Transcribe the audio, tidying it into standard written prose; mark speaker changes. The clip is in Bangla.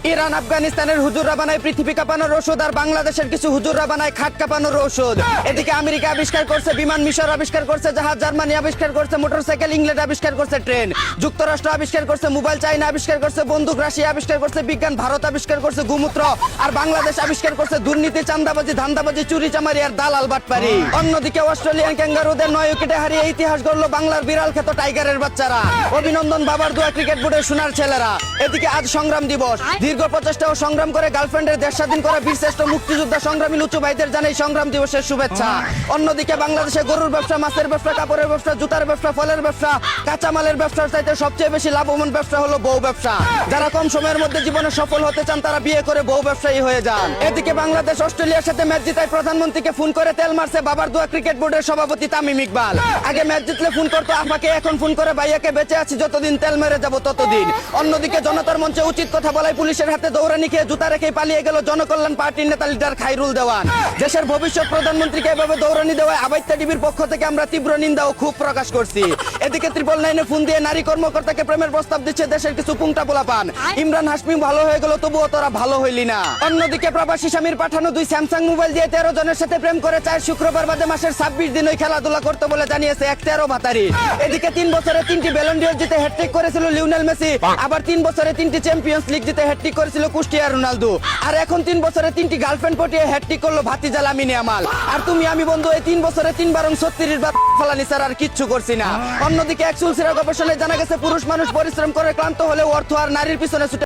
Speaker 1: ইরান আফগানিস্তানের হুজুররা বানায় পৃথিবী কাঁপানোর ওষুধ, আর বাংলাদেশের কিছু হুজুররা বানায় খাট কাঁপানোর ওষুধ। এদিকে আমেরিকা আবিষ্কার করছে বিমান, মিশর আবিষ্কার করছে জাহাজ, জার্মানি আবিষ্কার করছে মোটরসাইকেল, ইংল্যান্ড আবিষ্কার করছে ট্রেন, যুক্তরাষ্ট্র আবিষ্কার করছে মোবাইল, চাইনা আবিষ্কার করছে বন্দুক, রাশিয়া আবিষ্কার করছে বিজ্ঞান, ভারত আবিষ্কার করছে গোমূত্র, আর বাংলাদেশ আবিষ্কার করছে দুর্নীতি, চাঁদাবাজি, ধান্দাবাজি, চুরি চামারি আর দালাল বাটপারি। অন্যদিকে অস্ট্রেলিয়ান ক্যাঙ্গারুদের 9 উইকেটে হারিয়ে ইতিহাস গড়ল বাংলার বিড়াল খ্যাত টাইগারের বাচ্চারা। অভিনন্দন বাবার দোয়া ক্রিকেট বোর্ডের সোনার ছেলেরা। এদিকে আজ সংগ্রাম দিবস, দীর্ঘ প্রচেষ্টা ও সংগ্রাম করে গার্লফ্রেন্ডের দেশ স্বাধীন করা বীরশ্রেষ্ঠ মুক্তিযোদ্ধা সংগ্রামী লুচু ভাইদের জানাই সংগ্রাম দিবসের শুভেচ্ছা। অন্যদিকে বাংলাদেশে গরুর ব্যবসা, মাছের ব্যবসা, কাপড়ের ব্যবসা, জুতার ব্যবসা, ফলের ব্যবসা, কাঁচামালের ব্যবসার চাইতে সবচেয়ে বেশি লাভবান ব্যবসা হলো বউ ব্যবসা। যারা কম সময়ের মধ্যে জীবনে সফল হতে চান তারা বিয়ে করে বউ ব্যবসায়ী হয়ে যান। এদিকে বাংলাদেশ অস্ট্রেলিয়ার সাথে ম্যাচ জিতায় প্রধানমন্ত্রীকে ফোন করে তেল মারছে বাবার দোয়া ক্রিকেট বোর্ডের সভাপতি তামিম ইকবাল। আগে ম্যাচ জিতলে ফোন করতো আমাকে, এখন ফোন করে ভাইয়াকে বেঁচে আছি যতদিন তেল মেরে যাব ততদিন। অন্যদিকে জনতার মঞ্চে উচিত কথা বলায় পুলিশের হাতে দৌড়ানি খেয়ে জুতা রেখে পালিয়ে গেল জনকল্যাণ পার্টির নেতা লিডার খাইরুল দেওয়ান। দেশের ভবিষ্যৎ প্রধানমন্ত্রীকে এভাবে দৌড়ানি দেওয়ায় আবাইত্যা টিভির পক্ষ থেকে আমরা তীব্র নিন্দা ও ক্ষোভ প্রকাশ করছি। এদিকে 999 ফোন দিয়ে নারী কর্মকর্তাকে প্রেমের প্রস্তাব দিচ্ছে দেশের কিছু পুংটা পোলাপান। ইমরান হাশমি ভালো হয়ে গেল তবুও তোরা ভালো হইলি না। অন্যদিকে প্রবাসী স্বামীর পাঠানো 2 স্যামসাং মোবাইল দিয়ে 13 জনের সাথে প্রেম করে 4 শুক্রবার বাদে মাসের 26 দিন ওই খেলাধুলা করতে বলে জানিয়েছে এক 13 ভাতারি। এদিকে 3 বছরে 3টি ব্যালন ডিওর জিতে হ্যাটট্রিক করেছিল লিওনেল মেসি, আবার 3 বছরে 3টি চ্যাম্পিয়ন্স লিগ জিতে হ্যাটট্রিক করেছিল কুস্টিয়ানো রোনালদো, আর এখন 3 বছরে 3টি গার্লফ্রেন্ড পটিয়ে হ্যাটট্রিক করলো ভাতিজা লামিনে আমাল। আর তুমি আমি বন্ধু এই 3 বছরে 3 বারং 36 বার ফলানি ছাড়া আর কিচ্ছু করছি না। অন্যদিকে এক সুলসিরা গবেষণায় জানা গেছে পুরুষ মানুষ পরিশ্রম করে ক্লান্ত হলেও অর্থ আর নারীর পিছনে ছুটে